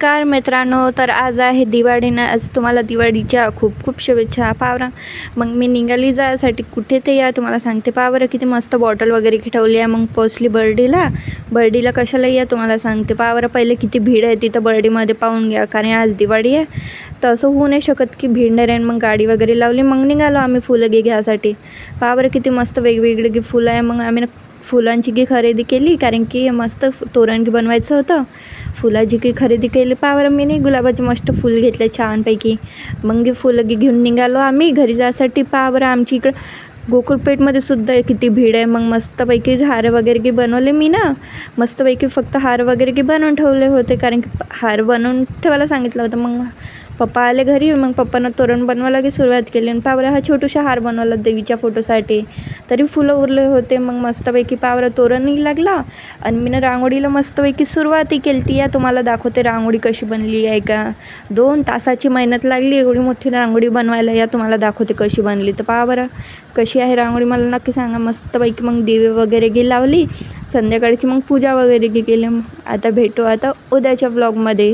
नमस्कार मित्रांनो, तर आज आहे दिवाळीनं. आज तुम्हाला दिवाळीच्या खूप खूप शुभेच्छा. पावरा मग मी निघाली जायसाठी कुठे ते या तुम्हाला सांगते. पावरा किती मस्त बॉटल वगैरे ठेवली आहे. मग पोचली बर्डीला कशाला या तुम्हाला सांगते. पावरा पहिले किती भीड आहे तिथं बर्डीमध्ये पाहून घ्या, कारण आज दिवाळी आहे तर असं होऊ नाही शकत की भीड नाही राहील. मग गाडी वगैरे लावली, मग निघालो आम्ही फुलं घ्यायसाठी. पावरा किती मस्त वेगवेगळी फुलं आहे. मग आम्ही फुलांची खरेदी केली, कारण की मस्त तोरण बनवायचं होतं. फुलाची खरेदी केली. पावर मी नाही गुलाबाचे मस्त फुल घेतले छानपैकी. मग फुलं घेऊन निघालो आम्ही घरी जायसाठी. पावर आमची इकडं गोकुळपेठमध्ये सुद्धा किती भीड आहे. मग मस्तपैकी हार वगैरे बनवले मी ना. मस्तपैकी फक्त हार वगैरे बनवून ठेवले होते, कारण की हार बनवून ठेवायला सांगितलं होतं. मग पप्पा आले घरी, मग पप्पानं तोरण बनवायला सुरुवात केली. आणि पावरा हा छोटूसा हार बनवला देवीच्या फोटोसाठी. तरी फुलं उरले होते. मग मस्तपैकी पावरा तोरणही लागला. आणि मी रांगोळीला मस्तपैकी सुरुवातही केली ती. या तुम्हाला दाखवते रांगोळी कशी बनली आहे का. 2 तासाची मेहनत लागली एवढी मोठी रांगोळी बनवायला. या तुम्हाला दाखवते कशी बनली. तर पावरा कशी आहे रांगोळी मला नक्की सांगा. मस्तपैकी मग दिवे वगैरे लावली. संध्याकाळची मग पूजा वगैरे केली. आता भेटू आता उद्याच्या व्लॉगमध्ये.